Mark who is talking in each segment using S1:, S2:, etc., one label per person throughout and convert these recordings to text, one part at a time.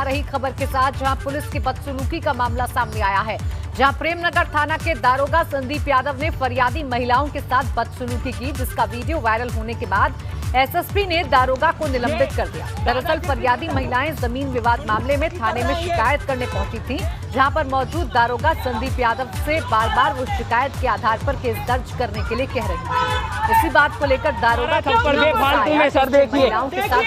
S1: रही खबर के साथ, जहां पुलिस की बदसलूकी का मामला सामने आया है, जहां प्रेमनगर थाना के दारोगा संदीप यादव ने फरियादी महिलाओं के साथ बदसलूकी की, जिसका वीडियो वायरल होने के बाद एसएसपी ने दारोगा को निलंबित कर दिया। दरअसल फरियादी महिलाएं जमीन विवाद मामले में थाने में शिकायत करने पहुंची थी, जहां पर मौजूद दारोगा संदीप यादव से बार बार वो शिकायत के आधार पर केस दर्ज करने के लिए कह रही थी। इसी बात को लेकर दारोगा का महिलाओं के साथ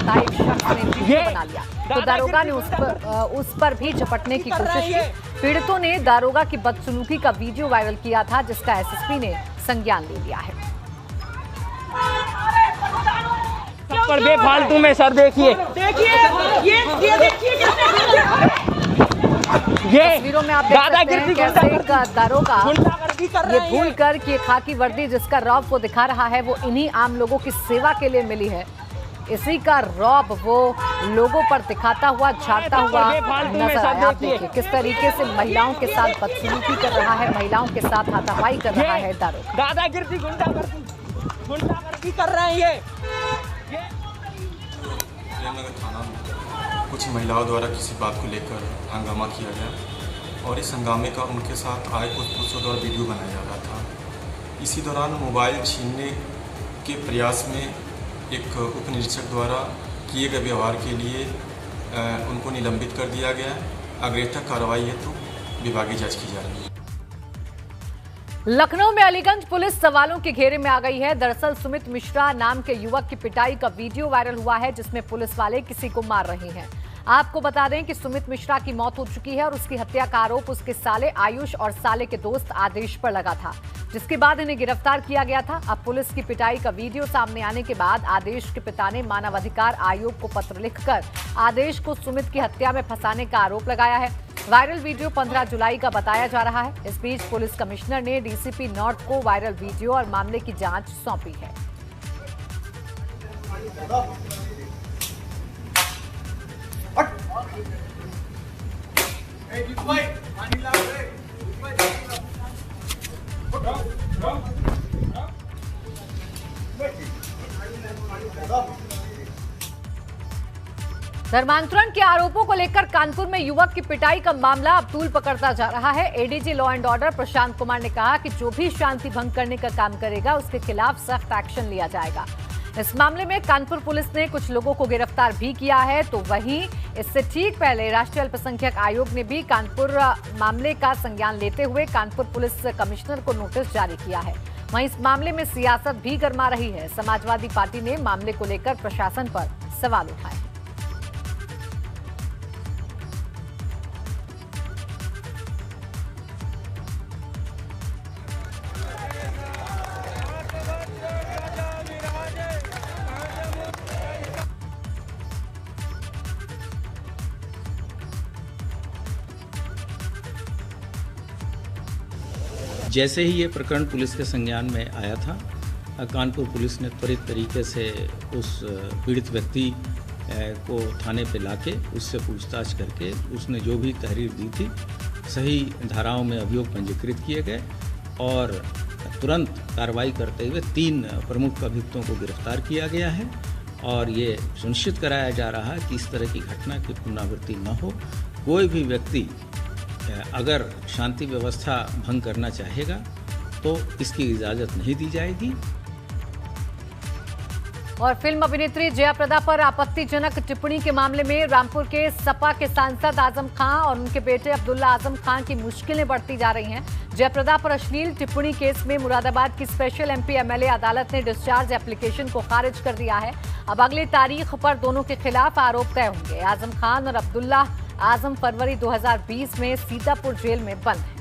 S1: आए शख्स ने वीडियो बना लिया, तो दारोगा ने उस पर भी झपटने की कोशिश की। पीड़ितों ने दारोगा की बदसलूकी का वीडियो वायरल किया था, जिसका एसएसपी ने संज्ञान ले लिया है।
S2: पर बेफालतू में सर देखिए ये
S1: तस्वीरों में आप देख सकते हैं कैसे एक दारोगा ये भूल कर कि खाकी वर्दी जिसका रौब वो दिखा रहा है, वो इन्हीं आम लोगों की सेवा के लिए मिली है, इसी का रौब वो लोगों पर दिखाता हुआ, झाड़ता हुआ नजर आया। आप देखिए किस तरीके से महिलाओं के साथ बदसलूकी कर रहा है, महिलाओं के साथ हाथापाई कर रहा है दारोगा।
S2: दादागिरी गुंडागर्दी कर रहे हैं ये।
S3: प्रेमनगर थाना में कुछ महिलाओं द्वारा किसी बात को लेकर हंगामा किया गया और इस हंगामे का उनके साथ आए कुछ पुरुषों द्वारा वीडियो बनाया जा रहा था। इसी दौरान मोबाइल छीनने के प्रयास में एक उप निरीक्षक द्वारा किए गए व्यवहार के लिए उनको निलंबित कर दिया गया। अग्रेतर कार्रवाई हेतु विभागीय जांच की जा रही है।
S1: लखनऊ में अलीगंज पुलिस सवालों के घेरे में आ गई है। दरअसल सुमित मिश्रा नाम के युवक की पिटाई का वीडियो वायरल हुआ है, जिसमें पुलिस वाले किसी को मार रहे हैं। आपको बता दें कि सुमित मिश्रा की मौत हो चुकी है और उसकी हत्या का आरोप उसके साले आयुष और साले के दोस्त आदेश पर लगा था, जिसके बाद इन्हें गिरफ्तार किया गया था। अब पुलिस की पिटाई का वीडियो सामने आने के बाद आदेश के पिता ने मानवाधिकार आयोग को पत्र लिखकर आदेश को सुमित की हत्या में फंसाने का आरोप लगाया है। वायरल वीडियो 15 जुलाई का बताया जा रहा है। इस बीच पुलिस कमिश्नर ने डीसीपी नॉर्थ को वायरल वीडियो और मामले की जांच सौंपी है। धर्मांतरण के आरोपों को लेकर कानपुर में युवक की पिटाई का मामला अब तूल पकड़ता जा रहा है। ADG law and order Prashant Kumar ने कहा कि जो भी शांति भंग करने का काम करेगा उसके खिलाफ सख्त एक्शन लिया जाएगा। इस मामले में कानपुर पुलिस ने कुछ लोगों को गिरफ्तार भी किया है, तो वहीं इससे ठीक पहले राष्ट्रीय अल्पसंख्यक आयोग ने भी कानपुर मामले का संज्ञान लेते हुए कानपुर पुलिस कमिश्नर को नोटिस जारी किया है। वहीं इस मामले में सियासत भी गर्मा रही है। समाजवादी पार्टी ने मामले को लेकर प्रशासन पर सवाल उठाए।
S4: जैसे ही ये प्रकरण पुलिस के संज्ञान में आया था, कानपुर पुलिस ने त्वरित तरीके से उस पीड़ित व्यक्ति को थाने पे लाके उससे पूछताछ करके उसने जो भी तहरीर दी थी सही धाराओं में अभियोग पंजीकृत किए गए और तुरंत कार्रवाई करते हुए 3 प्रमुख अभियुक्तों को गिरफ्तार किया गया है और ये सुनिश्चित कराया जा रहा है कि इस तरह की घटना की पुनरावृत्ति न हो। कोई भी व्यक्ति अगर शांति व्यवस्था भंग करना चाहेगा तो इसकी इजाज़त नहीं दी जाएगी।
S1: और फिल्म अभिनेत्री जया प्रदा पर आपत्तिजनक टिप्पणी के मामले में रामपुर के सपा के सांसद आजम खान और उनके बेटे अब्दुल्ला आजम खान की मुश्किलें बढ़ती जा रही हैं। जया प्रदा पर अश्लील टिप्पणी केस में मुरादाबाद की स्पेशल एमपी एमएलए अदालत ने डिस्चार्ज एप्लीकेशन को खारिज कर दिया है। अब अगली तारीख पर दोनों के खिलाफ आरोप तय होंगे। आजम खान और अब्दुल्ला आजम फरवरी 2020 में सीतापुर जेल में बंद है।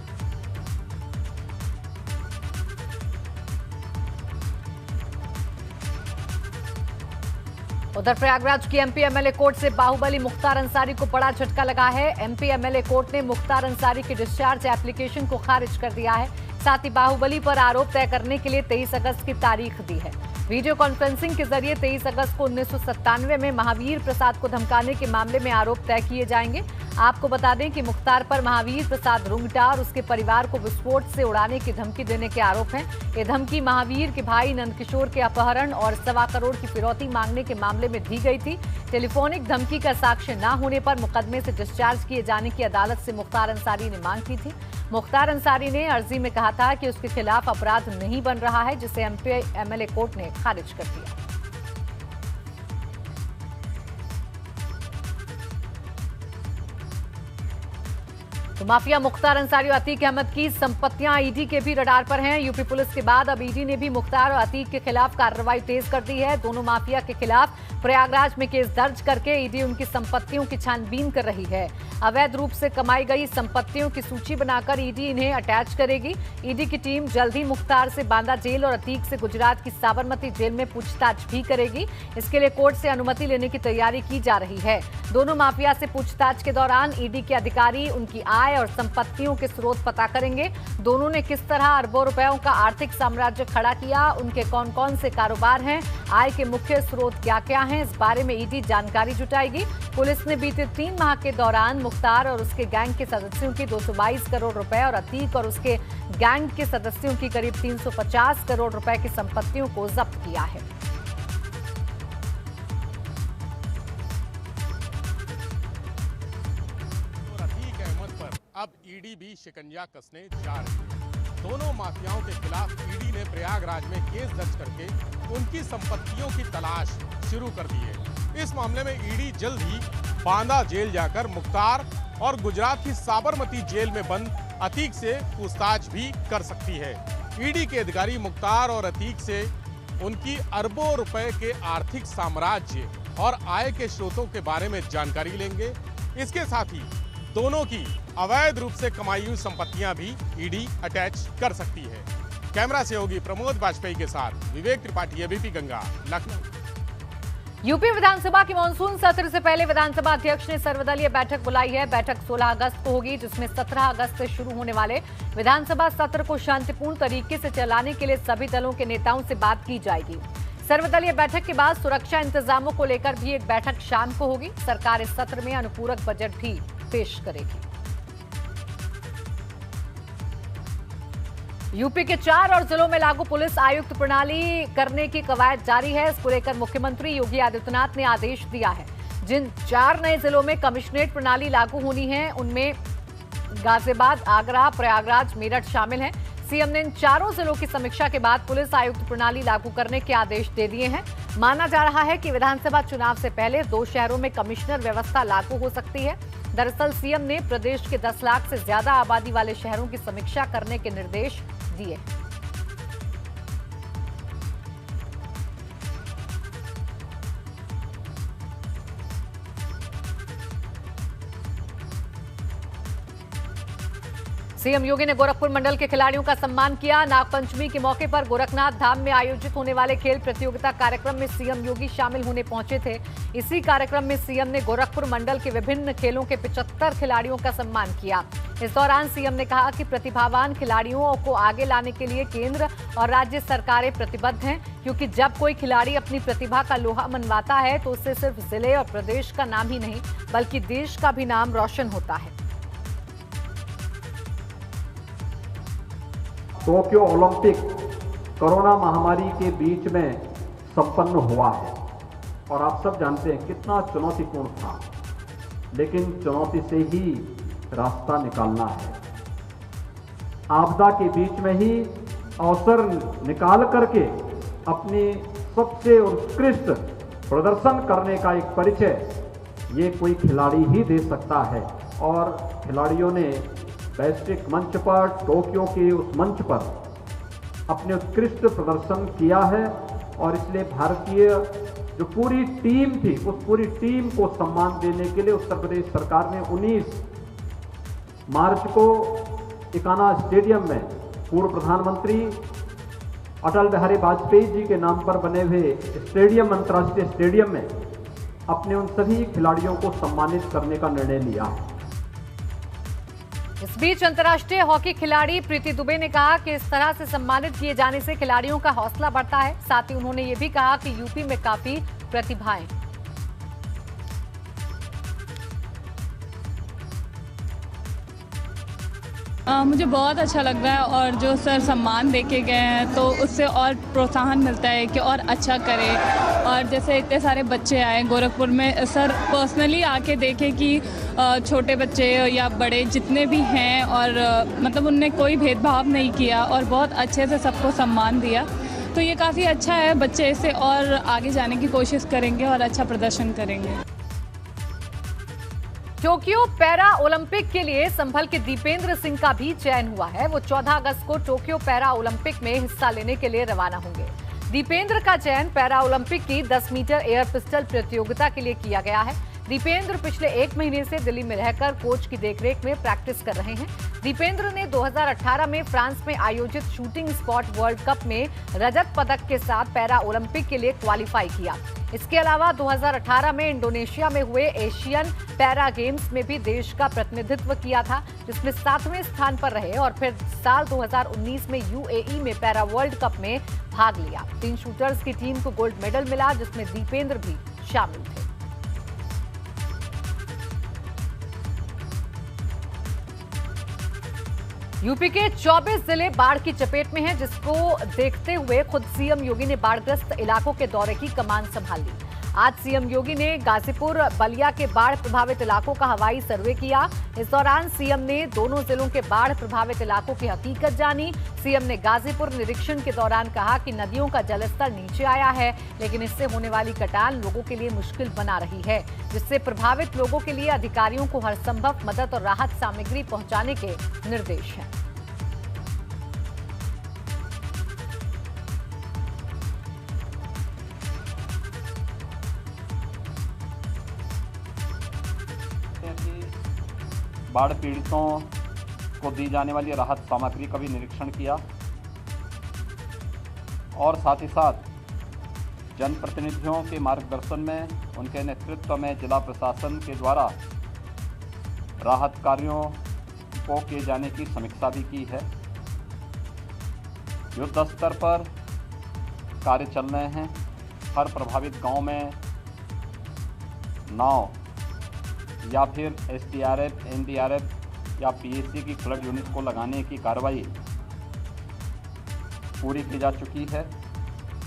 S1: उधर प्रयागराज की एमपी एमएलए कोर्ट से बाहुबली मुख्तार अंसारी को बड़ा झटका लगा है। एमपी एमएलए कोर्ट ने मुख्तार अंसारी की डिस्चार्ज एप्लीकेशन को खारिज कर दिया है। साथ ही बाहुबली पर आरोप तय करने के लिए 23 अगस्त की तारीख दी है। वीडियो कॉन्फ्रेंसिंग के जरिए 23 अगस्त को 1997 में महावीर प्रसाद को धमकाने के मामले में आरोप तय किए जाएंगे। आपको बता दें कि मुख्तार पर महावीर प्रसाद रुंगटा और उसके परिवार को विस्फोट से उड़ाने की धमकी देने के आरोप हैं। ये धमकी महावीर के भाई नंदकिशोर के अपहरण और 1.25 करोड़ की फिरौती मांगने के मामले में दी गई थी। टेलीफोनिक धमकी का साक्ष्य न होने पर मुकदमे से डिस्चार्ज किए जाने की अदालत से मुख्तार अंसारी ने मांग की थी। मुख्तार अंसारी ने अर्जी में कहा था कि उसके खिलाफ अपराध नहीं बन रहा है, जिसे एमपी-एमएलए कोर्ट ने खारिज कर दिया। तो माफिया मुख्तार अंसारी और अतीक अहमद की संपत्तियां ईडी के भी रडार पर हैं। यूपी पुलिस के बाद अब ईडी ने भी मुख्तार और अतीक के खिलाफ कार्रवाई तेज कर दी है। दोनों माफिया के खिलाफ प्रयागराज में केस दर्ज करके ईडी उनकी संपत्तियों की छानबीन कर रही है। अवैध रूप से कमाई गई संपत्तियों की सूची बनाकर ईडी इन्हें अटैच करेगी। ईडी की टीम जल्द ही मुख्तार से बांदा जेल और अतीक से गुजरात की साबरमती जेल में पूछताछ भी करेगी। इसके लिए कोर्ट से अनुमति लेने की तैयारी की जा रही है। दोनों माफिया से पूछताछ के दौरान ईडी के अधिकारी उनकी आय और संपत्तियों के स्रोत पता करेंगे। दोनों ने किस तरह अरबों रुपयों का आर्थिक साम्राज्य खड़ा किया, उनके कौन कौन से कारोबार हैं, आय के मुख्य स्रोत क्या क्या हैं, इस बारे में ईडी जानकारी जुटाएगी। पुलिस ने बीते 3 माह के दौरान मुख्तार और उसके गैंग के सदस्यों की 222 करोड़ रुपए और अतीक और उसके गैंग के सदस्यों की करीब 350 करोड़ रुपए की संपत्तियों को जब्त किया है।
S5: अब ईडी भी शिकंजा कसने जा रही है। दोनों माफियाओं के खिलाफ ईडी ने प्रयागराज में केस दर्ज करके उनकी संपत्तियों की तलाश शुरू कर दी है। इस मामले में ईडी जल्द ही बांदा जेल जाकर मुख्तार और गुजरात की साबरमती जेल में बंद अतीक से पूछताछ भी कर सकती है। ईडी के अधिकारी मुख्तार और अतीक से उनकी अरबों रुपए के आर्थिक साम्राज्य और आय के स्रोतों के बारे में जानकारी लेंगे। इसके साथ ही दोनों की अवैध रूप से कमाई हुई संपत्तियां भी ईडी अटैच कर सकती है। कैमरा सहयोगी प्रमोद वाजपेयी के साथ विवेक त्रिपाठी, एबीपी गंगा, लखनऊ।
S1: यूपी विधानसभा के मानसून सत्र से पहले विधानसभा अध्यक्ष ने सर्वदलीय बैठक बुलाई है। बैठक 16 अगस्त को होगी, जिसमें 17 अगस्त से शुरू होने वाले विधानसभा सत्र को शांतिपूर्ण तरीके से चलाने के लिए सभी दलों के नेताओं से बात की जाएगी। सर्वदलीय बैठक के बाद सुरक्षा इंतजामों को लेकर भी एक बैठक शाम को होगी। सरकार इस सत्र में अनुपूरक बजट भी पेश करेगी। यूपी के 4 और जिलों में लागू पुलिस आयुक्त प्रणाली करने की कवायद जारी है। इसको लेकर मुख्यमंत्री योगी आदित्यनाथ ने आदेश दिया है। जिन 4 नए जिलों में कमिश्नरेट प्रणाली लागू होनी है, उनमें गाजियाबाद, आगरा, प्रयागराज, मेरठ शामिल हैं। सीएम ने इन 4 जिलों की समीक्षा के बाद पुलिस आयुक्त प्रणाली लागू करने के आदेश दे दिए हैं। माना जा रहा है कि विधानसभा चुनाव से पहले 2 शहरों में कमिश्नर व्यवस्था लागू हो सकती है। दरअसल सीएम ने प्रदेश के 10 लाख से ज्यादा आबादी वाले शहरों की समीक्षा करने के निर्देश दिए। सीएम योगी ने गोरखपुर मंडल के खिलाड़ियों का सम्मान किया। नागपंचमी के मौके पर गोरखनाथ धाम में आयोजित होने वाले खेल प्रतियोगिता कार्यक्रम में सीएम योगी शामिल होने पहुंचे थे। इसी कार्यक्रम में सीएम ने गोरखपुर मंडल के विभिन्न खेलों के 75 खिलाड़ियों का सम्मान किया। इस दौरान सीएम ने कहा कि प्रतिभावान खिलाड़ियों को आगे लाने के लिए केंद्र और राज्य सरकारें प्रतिबद्ध हैं, क्योंकि जब कोई खिलाड़ी अपनी प्रतिभा का लोहा मनवाता है तो उससे सिर्फ जिले और प्रदेश का नाम ही नहीं, बल्कि देश का भी नाम रोशन होता है।
S6: टोक्यो ओलंपिक कोरोना महामारी के बीच में संपन्न हुआ है और आप सब जानते हैं कितना चुनौतीपूर्ण था, लेकिन चुनौती से ही रास्ता निकालना है। आपदा के बीच में ही अवसर निकाल करके अपनी सबसे उत्कृष्ट प्रदर्शन करने का एक परिचय ये कोई खिलाड़ी ही दे सकता है और खिलाड़ियों ने वैश्विक मंच पर, टोक्यो के उस मंच पर अपने उत्कृष्ट प्रदर्शन किया है और इसलिए भारतीय जो पूरी टीम थी, उस पूरी टीम को सम्मान देने के लिए उत्तर प्रदेश सरकार ने 19 मार्च को इकाना स्टेडियम में पूर्व प्रधानमंत्री अटल बिहारी वाजपेयी जी के नाम पर बने हुए स्टेडियम, अंतर्राष्ट्रीय स्टेडियम में अपने उन सभी खिलाड़ियों को सम्मानित करने का निर्णय लिया है।
S1: इस बीच अंतर्राष्ट्रीय हॉकी खिलाड़ी प्रीति दुबे ने कहा कि इस तरह से सम्मानित किए जाने से खिलाड़ियों का हौसला बढ़ता है। साथ ही उन्होंने ये भी कहा कि यूपी में काफी प्रतिभाएं।
S7: मुझे बहुत अच्छा लग रहा है और जो सर सम्मान देके गए हैं तो उससे और प्रोत्साहन मिलता है कि और अच्छा करें। और जैसे इतने सारे बच्चे आए गोरखपुर में, सर पर्सनली आके देखे कि छोटे बच्चे या बड़े जितने भी हैं और मतलब उनने कोई भेदभाव नहीं किया और बहुत अच्छे से सबको सम्मान दिया। तो ये काफ़ी अच्छा है, बच्चे इससे और आगे जाने की कोशिश करेंगे और अच्छा प्रदर्शन करेंगे।
S1: टोक्यो पैरा ओलंपिक के लिए संभल के दीपेंद्र सिंह का भी चयन हुआ है। वो 14 अगस्त को टोक्यो पैरा ओलंपिक में हिस्सा लेने के लिए रवाना होंगे। दीपेंद्र का चयन पैरा ओलंपिक की 10 मीटर एयर पिस्टल प्रतियोगिता के लिए किया गया है। दीपेंद्र पिछले 1 महीने से दिल्ली में रहकर कोच की देखरेख में प्रैक्टिस कर रहे हैं। दीपेंद्र ने 2018 में फ्रांस में आयोजित शूटिंग स्पॉट वर्ल्ड कप में रजत पदक के साथ पैरा ओलंपिक के लिए क्वालिफाई किया। इसके अलावा 2018 में इंडोनेशिया में हुए एशियन पैरा गेम्स में भी देश का प्रतिनिधित्व किया था, जिसमें 7वें स्थान पर रहे और फिर साल 2019 में यूएई में पैरा वर्ल्ड कप में भाग लिया। 3 शूटर्स की टीम को गोल्ड मेडल मिला, जिसमें दीपेंद्र भी शामिल थे। यूपी के 24 जिले बाढ़ की चपेट में हैं, जिसको देखते हुए खुद सीएम योगी ने बाढ़ग्रस्त इलाकों के दौरे की कमान संभाल ली। आज सीएम योगी ने गाजीपुर बलिया के बाढ़ प्रभावित इलाकों का हवाई सर्वे किया। इस दौरान सीएम ने दोनों जिलों के बाढ़ प्रभावित इलाकों की हकीकत जानी। सीएम ने गाजीपुर निरीक्षण के दौरान कहा कि नदियों का जलस्तर नीचे आया है, लेकिन इससे होने वाली कटान लोगों के लिए मुश्किल बना रही है, जिससे प्रभावित लोगों के लिए अधिकारियों को हर संभव मदद और राहत सामग्री पहुंचाने के निर्देश हैं।
S6: बाढ़ पीड़ितों को दी जाने वाली राहत सामग्री का भी निरीक्षण किया और साथ ही साथ जनप्रतिनिधियों के मार्गदर्शन में, उनके नेतृत्व में जिला प्रशासन के द्वारा राहत कार्यों को किए जाने की समीक्षा भी की है। युद्ध स्तर पर कार्य चल रहे हैं। हर प्रभावित गांव में नाव या फिर एसडीआरएफ, एनडीआरएफ या पीएसी की फ्लड यूनिट को लगाने की कार्रवाई पूरी की जा चुकी है।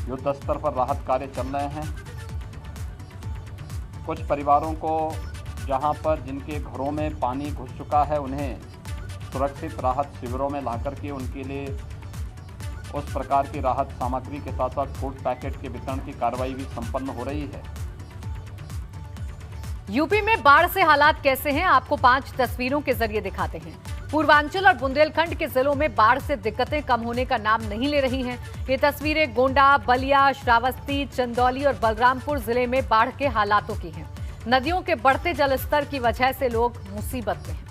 S6: युद्ध स्तर पर राहत कार्य चल रहे हैं। कुछ परिवारों को जहां पर जिनके घरों में पानी घुस चुका है, उन्हें सुरक्षित राहत शिविरों में लाकर के उनके लिए उस प्रकार की राहत सामग्री के साथ साथ फूड पैकेट के वितरण की कार्रवाई भी संपन्न हो रही है।
S1: यूपी में बाढ़ से हालात कैसे हैं, आपको 5 तस्वीरों के जरिए दिखाते हैं। पूर्वांचल और बुंदेलखंड के जिलों में बाढ़ से दिक्कतें कम होने का नाम नहीं ले रही हैं। ये तस्वीरें गोंडा, बलिया, श्रावस्ती, चंदौली और बलरामपुर जिले में बाढ़ के हालातों की हैं। नदियों के बढ़ते जलस्तर की वजह से लोग मुसीबत में हैं।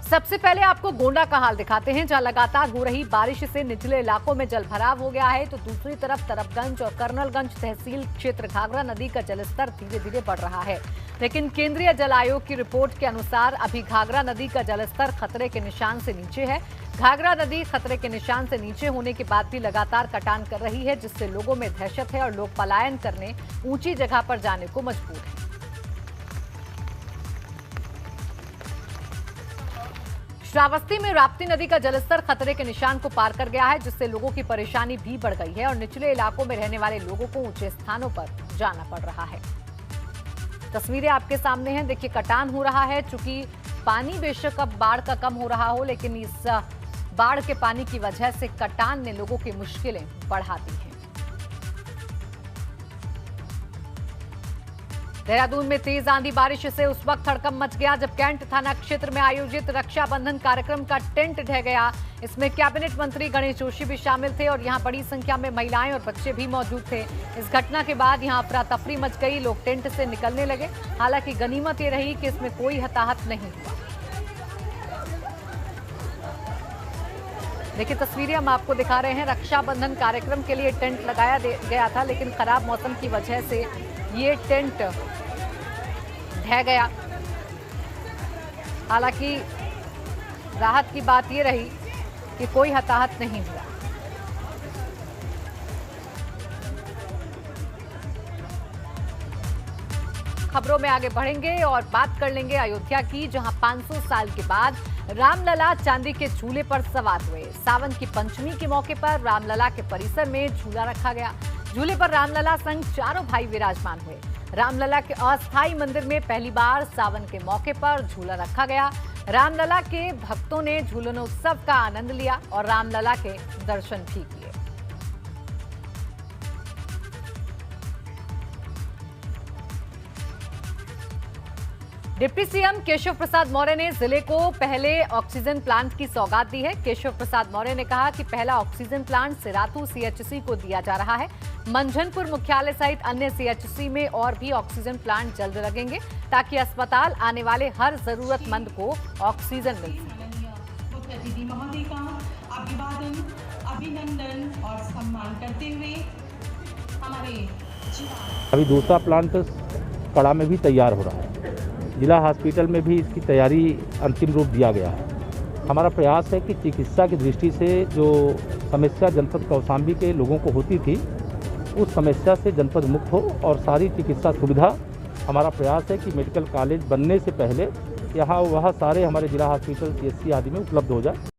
S1: सबसे पहले आपको गोंडा का हाल दिखाते हैं, जहां लगातार हो रही बारिश से निचले इलाकों में जलभराव हो गया है, तो दूसरी तरफ तरफगंज और कर्नलगंज तहसील क्षेत्र घाघरा नदी का जलस्तर धीरे धीरे बढ़ रहा है। लेकिन केंद्रीय जल आयोग की रिपोर्ट के अनुसार अभी घाघरा नदी का जलस्तर खतरे के निशान से नीचे है। घाघरा नदी खतरे के निशान से नीचे होने के बाद भी लगातार कटान कर रही है, जिससे लोगों में दहशत है और लोग पलायन करने ऊंची जगह पर जाने को मजबूर हैं। श्रावस्ती में राप्ती नदी का जलस्तर खतरे के निशान को पार कर गया है, जिससे लोगों की परेशानी भी बढ़ गई है और निचले इलाकों में रहने वाले लोगों को ऊंचे स्थानों पर जाना पड़ रहा है। तस्वीरें आपके सामने हैं, देखिए कटान हो रहा है। चूंकि पानी बेशक अब बाढ़ का कम हो रहा हो, लेकिन इस बाढ़ के पानी की वजह से कटान ने लोगों की मुश्किलें बढ़ा दी हैं। देहरादून में तेज आंधी बारिश से उस वक्त हड़कंप मच गया जब कैंट थाना क्षेत्र में आयोजित रक्षाबंधन कार्यक्रम का टेंट ढह गया। इसमें कैबिनेट मंत्री गणेश जोशी भी शामिल थे और यहां बड़ी संख्या में महिलाएं और बच्चे भी मौजूद थे। इस घटना के बाद यहां अफरा तफरी मच गई, लोग टेंट से निकलने लगे। हालांकि गनीमत ये रही कि इसमें कोई हताहत नहीं हुआ। देखिए तस्वीरें हम आपको दिखा रहे हैं। रक्षाबंधन कार्यक्रम के लिए टेंट लगाया गया था, लेकिन खराब मौसम की वजह से ये टेंट ढह गया। हालांकि राहत की बात ये रही कि कोई हताहत नहीं हुआ। खबरों में आगे बढ़ेंगे और बात कर लेंगे अयोध्या की, जहां 500 साल के बाद रामलला चांदी के झूले पर सवार हुए। सावन की पंचमी के मौके पर रामलला के परिसर में झूला रखा गया। झूले पर रामलला संग चारों भाई विराजमान हुए। रामलला के अस्थायी मंदिर में पहली बार सावन के मौके पर झूला रखा गया। रामलला के भक्तों ने झूलनोत्सव का आनंद लिया और रामलला के दर्शन भी किए। डिप्टी सीएम केशव प्रसाद मौर्य ने जिले को पहले ऑक्सीजन प्लांट की सौगात दी है। केशव प्रसाद मौर्य ने कहा कि पहला ऑक्सीजन प्लांट सिराथू सीएचसी को दिया जा रहा है। मंझनपुर मुख्यालय सहित अन्य सीएचसी में और भी ऑक्सीजन प्लांट जल्द लगेंगे ताकि अस्पताल आने वाले हर जरूरतमंद को ऑक्सीजन मिल सके।
S8: मुख्य अतिथि महोदय का अभिवादन, अभिनंदन और सम्मान करते हुए हमारे
S9: अभी दूसरा प्लांट कड़ा में भी तैयार हो रहा है। जिला हॉस्पिटल में भी इसकी तैयारी अंतिम रूप दिया गया है। हमारा प्रयास है कि चिकित्सा की दृष्टि से जो समस्या जनपद कौशाम्बी के लोगों को होती थी, उस समस्या से जनपद मुक्त हो और सारी चिकित्सा सुविधा, हमारा प्रयास है कि मेडिकल कॉलेज बनने से पहले यहाँ वह सारे हमारे जिला हॉस्पिटल CHC आदि में उपलब्ध हो जाए।